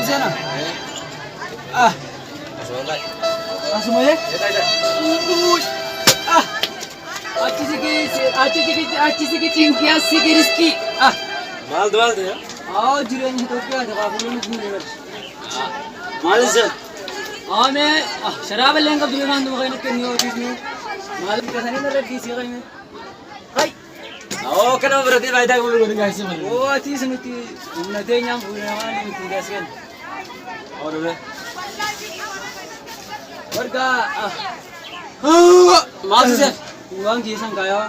sana. Ah. Asuma ya? Ah. Achi sigi chinkiya sigi riski. Ah. Mal ya. आओ जिरेन तो क्या जगह बोलो नहीं घूमने में Mal से. हाँ मैं शराब लेंगे दूर ना तो मगर इतनी हो चीज़ नहीं माल कैसा नहीं लगा किसी का में हाय Oh, kenapa berarti baik tak boleh dengan sih mal. वो अच्छी सुनती नते यहाँ पूरे वाली में पूरा सेन और बे. और का Mal से. उंगांग की संगाया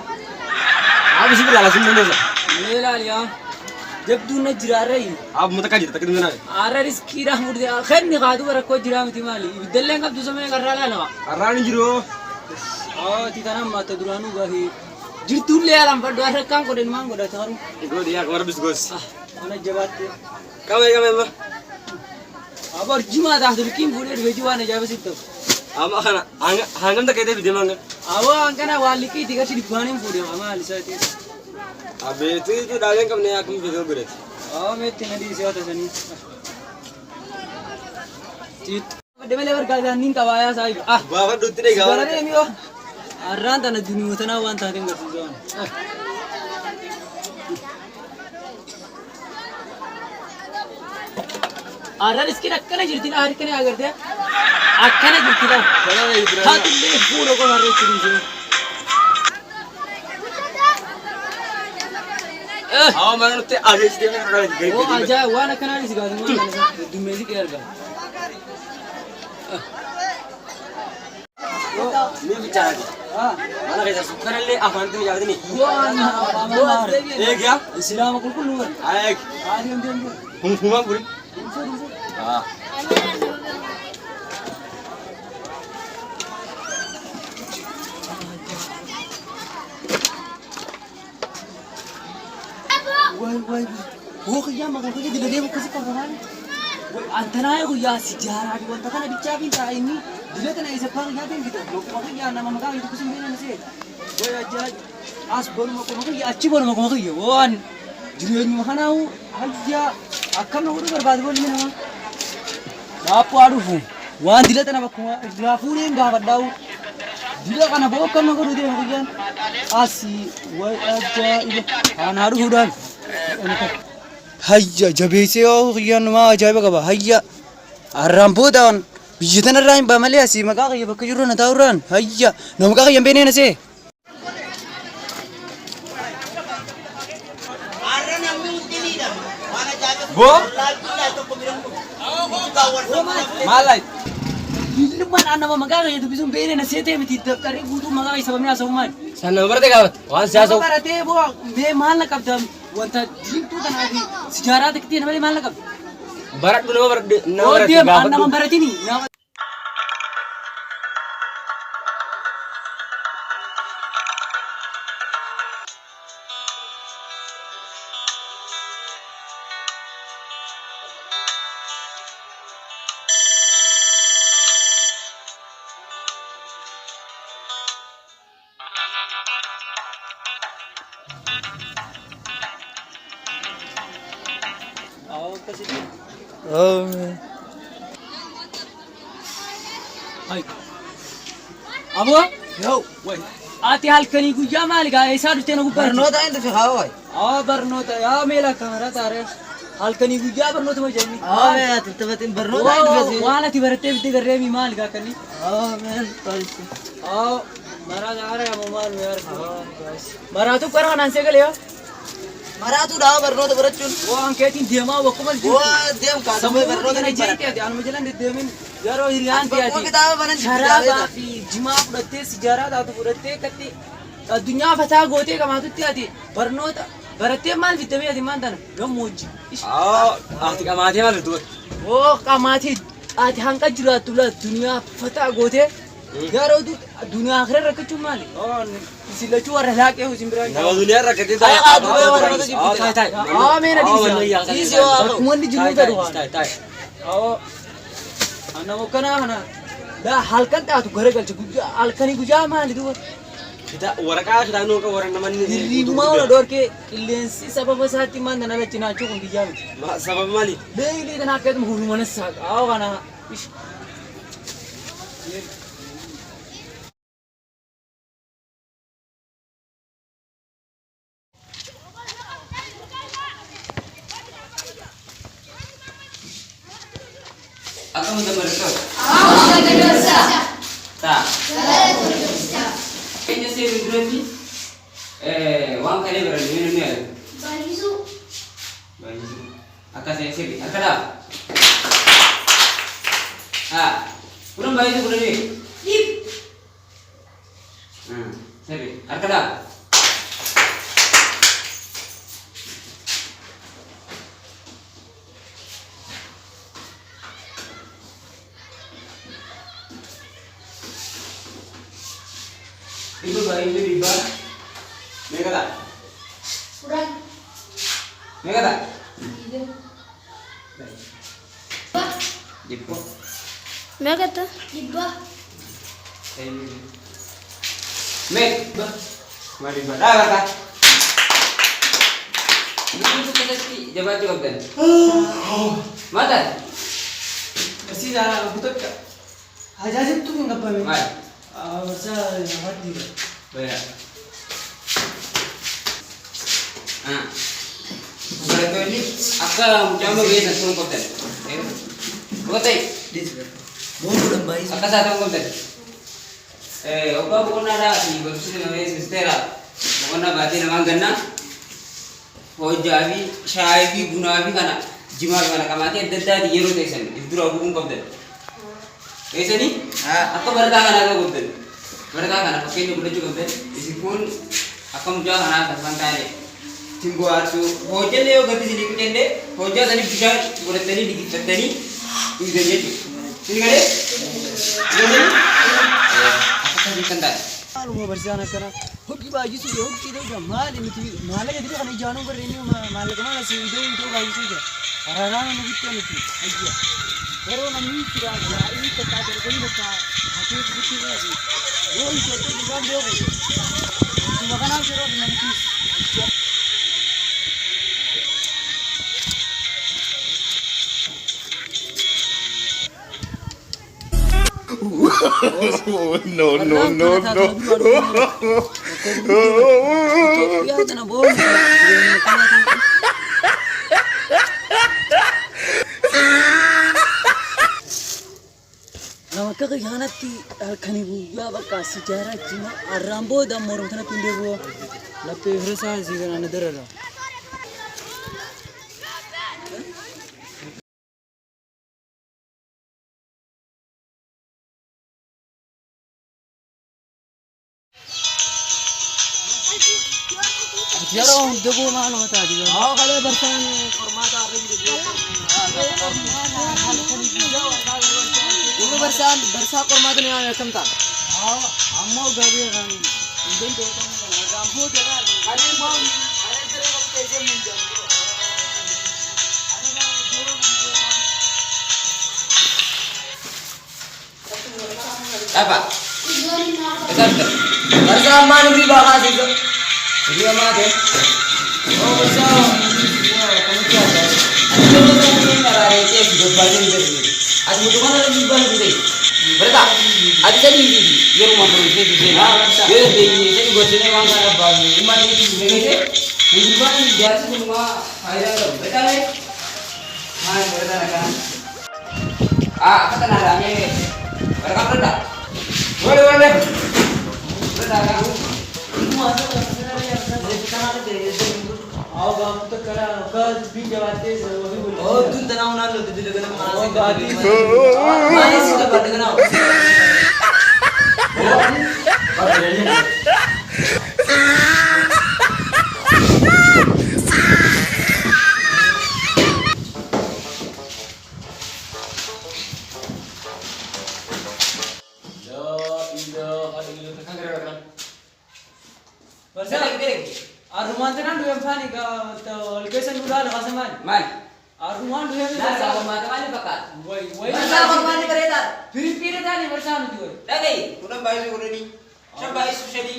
Apa sih bila langsung dulu. मेरा लिया जब तू न जिरा रही Apa mau tak jadi tak kena. आरा रिस्की रहा मुर्दे आखिर निकादू पर कोई जिरा में थी माली विद्यालय का दूसरे में कर रहा है ना Arani jiro. Oh, tidak nama mata duranu gahi. Jitu le alam pada ada kang kau dan mang kau dah tahu. Gue dia kemarin bis gos. Mana jabat tu? Kami mah. Abar jima dah tu kim boleh bejuan aja besit tu. Ama kana hangam tak kete video mangga. Awa angkana wali ki tiga sih dibuanin boleh ama alisa tu. Abe itu dagang kamne aku video gue. Oh, mesti nanti siapa tu sini. Cit. Demi lebar kalian nih kawaya saya. Ah, Bawa duit ni gawa. sekarang ni yo. Arran tanah dunia tanah wan tanah tinggal sejuan. Arran इसकी रखने नहीं जिरती ना हर कने अगर दे आँखें नहीं जिरती ना हाँ तुमने पूरा को मारे चुरी से Aw mana te aja sih dia orang gay. वो आजा हुआ ना कनाली सिखा दूँगा दुम्बे से क्या कर Ni bicara. हाँ Mana kayak suka le apa nanti jadi ni. वो आना Ya? इस्लाम को कुल नूर Aik. आदि हम देंगे Huma buri. Ah. Woi, वो क्या मगर को दिल दे वो किसी का बना अंतना है को या सिजारा की वंता का बिचा भी था इन्हीं दिले तो नहीं से फल या दिन कितो लोग मगर या ना मगर ये तो कुछ नहीं से वो अज्जा आस बोल मगर ये अच्छी बोल मगर ये वो अन जिले में खाना हो अज्जा अक्कम ना उड़ बर्बाद बोल में ना बाप आड़ू हूँ वहाँ दिले तो ना बकुआ ग्राफूरी इंगा बड़ाऊ दिले का ना बहुत कम मगर उधर मगर यान आसी वो अज्जा ये अनारू हुडान Hayya jabeesee oo xiyyaan nama ajaa'iba qaba hayya arraan boodaan biyya tanarraa hin baa malee asii maqaa kiyya bakka jirru na taa'urraan hayya nama maqaa kiyya hin beekneen asee. Bo? Malay. Ilman an nama maqaa kiyya dubbisuun beekneen asee ta'e miti dabtaree guutuu maqaa kiyya sababni haasa'u maali. Sana berarti kawat. Wan siasa. Baratee boo mee maal na qabda wanta diimtuu kanaa fi sijaaraa takkitee malee maal na qabda. Barat dulu barat. Oo deem an nama baratini. Hai. Abu? Yo. Woi. Ati halkanii guyyaa maali gaa isaa dhuftee na gubbaa barnoota inni fi haa waay. barnoota yaa meela kamera taare halkanii guyyaa barnoota ma jenni. Mee ati taphatiin barnoota inni fi waan ati barattee bittee garreemi maali gaa kanni. meen tolchi. Maraa gaara yaa maal nu yaar. Maraatu qara kanaan seegalee yaa. Maraatu dhaa barnoota barachuun. Waan keetiin deemaa wakkuma jirtu. Waa deem kaasumee barnoota ni barata. jeeti anuma jalan deddeemin yeroo hiriyaan Bakka ta'ati. kitaaba banan Sharaabaa fi jimaa fudhattee sijaaraa taatu fudhattee katti addunyaa fataa gootee qamaatutti ati barnoota barattee maal bittamee ati maan tana gammoojji. Ati qamatee maal tu? Qamaatee ati hanqa jiraattu la duniyaa fataa gootee yeroo duniyaa akhira rakkachuun maali? Silachuu warra laaqee hojiin biraa. Nama dunia rakyatnya Ay, aduh, barnoota jibbitu. Meena dhiisa. Dhiisii waa. Bakkuma inni jiru gadu waan. Nama kanaa kana halkan taatu garagalcha halkanii guyyaa maali duuba? Kita waraqaa sudah nunggu orang nama ini. Hirribumaa ola dhoorkee qilleensi sababa isaatti maan nana lachinaachuu kun biyyaa miti. Sabab mali. Beeyli kana akkeetum hurumana saaka awo kana ish. Aku mau gambar kau. Tak. Kayaknya sih berarti. Uang kali berani ini ya. Baik. Akan saya sih. Akan dah. Kurang baik itu berani. Sih. Akan dah. Itu bayi itu riba. Mereka tak? Mereka tak? Dipo. Megata. Mek. Mari ba. Dah kata. Ini tu pasti jabat juga kan. Mata. Kasi jara butak ka. Hajajib tu nggak apa Mai. Masa hati ka. Baik. Berarti ini akan mencoba biasa turun konten. Konten. Mau bulan bayi. Akan satu konten. Oka bukan ada sih, baru sih namanya sistera. Bukan ada berarti nama ganna. Hojabi, syaibi, gunabi kana. Jima kana kamati ada di yero tesan. Itu aku pun konten. Kayak ni? Aku bertahan ada konten. Bertahan pakai ni boleh juga konten. Isi pun aku mencoba anak terpantai. Tinggu arsu, hoja leo ganti sini kende, hoja tadi bisa boleh tadi dikit tadi, ini dia tu. Ini kan? Ini? Apa tadi kandang? Kalau mau bersihkan karena hoki baju sudah hoki itu udah malah jadi kan jangan berini malah kemana sih itu baju sudah. Karena orang itu aja. Kalau nami kira ini tetap berkoni tetap hati itu lagi. Oh itu juga dia. Cuma kan aku kira nanti. No. Ya tanah bohong. Nama kakak yang nanti alkani buya bakal sejarah cina arambo dan morong tanah pindah buah. Lape rasa sih kan ada darah. Jaro dego mano tadi. Kalau bersan kormata ring dego. Dego bersa kormata ni ada samta. Ammo gabi kan. Indon to rambo jalan. Ada mau ada terus keje munjam. Apa? Betul. Bersa mana di bawah situ? Jadi apa deh? Oh bisa. Kamu siapa? Ada orang yang ada itu sudah banyak dari. Ada mutu mana lagi banyak dari. Berita. Ada jadi di rumah terus di sini. Dia di sini buat sini orang ada banyak. Cuma di sini ni. Di mana dia semua ada. Berita ni. Mana berita nak? Apa tak ada ni? Berita berita. Boleh. Berita kamu. Oh, tu tanah mana lo? Tu juga nama nasi. Mana sih tu pada kenal? Arman tu kan dua fani ka location udah ada kasaman. Man. Arman dua ni. Nasa korma kemana pakat? Woi. Nasa korma ni beredar. Piri tadi bersama tu. Lagi, kurang baik kurang ni. Siapa isu sini?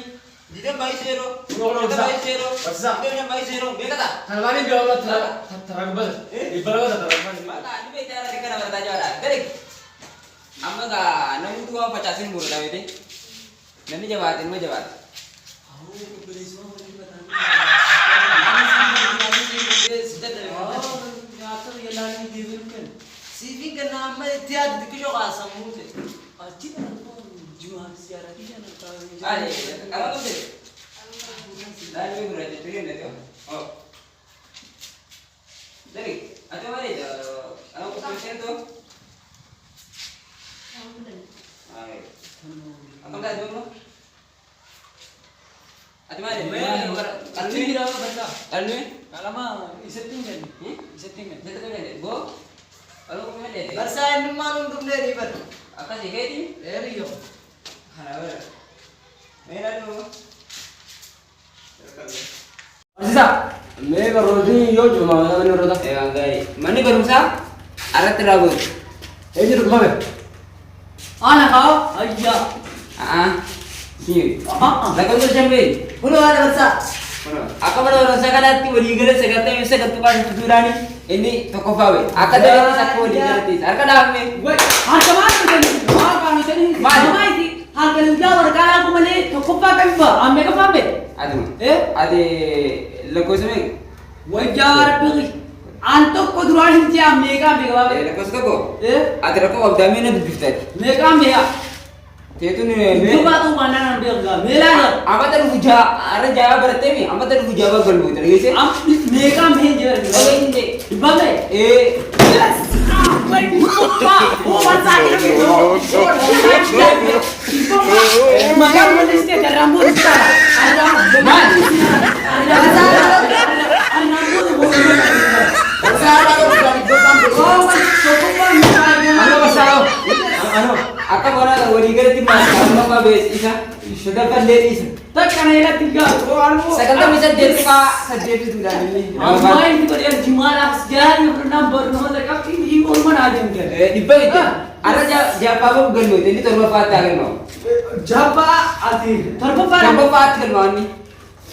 Dia bayi zero. Orang Kita besar. bayi zero. Besar. Dia bayi zero. Dia kata. Kalmani gawa terang banget. Ibarat terang Mata ini bicara dengan orang tanya orang. Dari. Amma enggak nemu tuh apa casin mulu tahu itu. Nanti jawatin mah jawat. Siving ka naman tiad di ko ka sa mute. Ay, apa tuh deh? Lalu berarti tuh itu. Oh. Dari, ada mana itu? Aku tulisin tuh. Ay. Apa enggak dulu? Ada mana? Anu ini berapa bahasa? Anu? Kalau mah isetting kan? Isetting kan? Jatuh kan? Go. Kalau kau mana? Bersaing manung dum dari ber. Apa sih kayak ini? Dari yo. Halo. Mana dulu? Sisa, मैं करो दी यो जो मामला मैंने रोता Eh, enggak. Mana baru sah? Arah terabut. ये जो रुकमा में Anak kau? Ayah. Ah. Sini. Lakukan tu sampai. Bulu ada bersa. Aka pada orang saya kan hati beri gere segala yang saya ketupat tuturani ini toko pawe. Aka dah sakko di gere Aka dah me. Woi, harga mana kan? Mahal kan ini? Mahal ini. Harga lu jauh kalau aku mana? Toko apa apa? Ambil apa apa? Aduh. Eh? Ade lekos me. Wajar pergi. Antuk kau durahin jam mega mega apa? Lekos ko. Eh? Ade rako abdami na biftat. Mega mega. Itu nih. Itu batu mana ambil gak? Mela Apa tadi huja? Ada Jawa berarti mi. Apa tadi huja bagal mu? Terus sih. am mega mega. Oh ini. Ibadah. Eh. Yes. Pak, oh masa ini. Maka menisnya ada rambut sekarang. Ada rambut. Ada rambut. Bersa baru dari depan. Oh, cukup lah. Ano masalah? Ano? Aka mana wari gere ti mas ano pa bes isa? Sudah kan dari isa. Tak karena ia tiga. Oh, anu. Sekarang bisa jadi ka sajeti sudah ini. Main itu dia gimana sejarah yang pernah bernomor dekat ini orang mana aja mungkin. Di bawah itu ada siapa apa bukan lo? Jadi terbapak kan lo? Japa ati. Terbapak. Terbapak kan lo ni?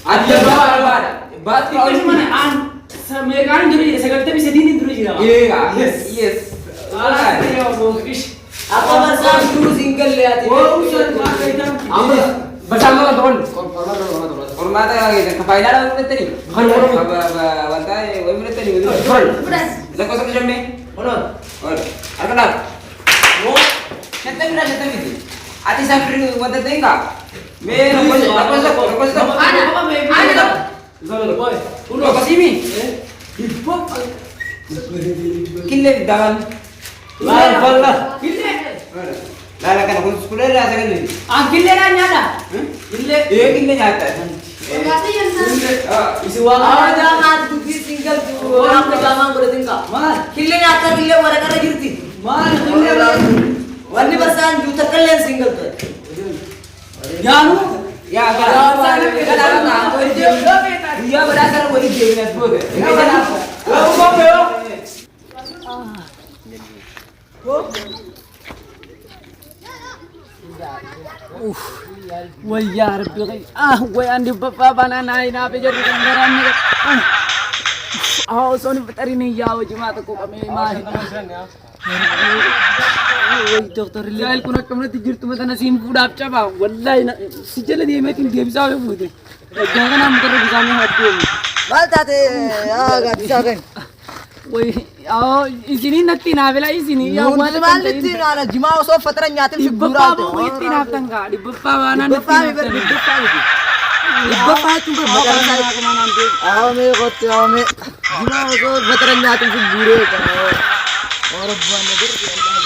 Ada berapa ada? Bat kalau Itu mana an? Semekan dulu ya. Sekarang kita bisa dini dulu ya. Iya. Yes. Ah, ya Allah. Ish. Apa bersa dulu single lihat ini. Oh, usaha pakai itu. Bersama teman. Hormat lagi. Kepaida lah udah tadi. Bantai, woi udah tadi. Lekos sama jamnya. Mana? Ada kan? Oh, kita itu. Ati sampai wanda tengka. Me lekos. Ada apa baby? Ada. Boy. Ulo kasimi. Hip-hop. Kille dagan. Lah. Gile. Lala kan aku sekolah rasa kan ni. Gile nanya ada. Gile. Kille nyata. Isi uang. Jangan tuh single tuh. Orang pegangan berarti enggak. Man. Kille nyata kille mereka ada girti. Man. Gile. Warni bersa juta kalian single tuh. Janu. Ya, dia berdasar dari jenis bodoh. Wah yaar bi gue andi bapak banana ina pe jadi kendaraan ni. Soni petari ni yawo cuma tu kami mah. Woi dokter lail kuna kamne tijir tuh mana sim food आप चाबा wallahi na sijale dia metin dia bisa apa bude. Jangan nam terus bisa ni hati. Bal tate agak bisa kan. Woi isini natti na bela isini ya Mun mal litti na jima so fatran nyatim di figura bapak tuh. mau itti na tangga di bapak mana Bapak ibar di bapak itu. Bapak itu berbadan saya kemana nanti? Ame kote ame. Jima so fatran nyatim figura kan. Orang buan negeri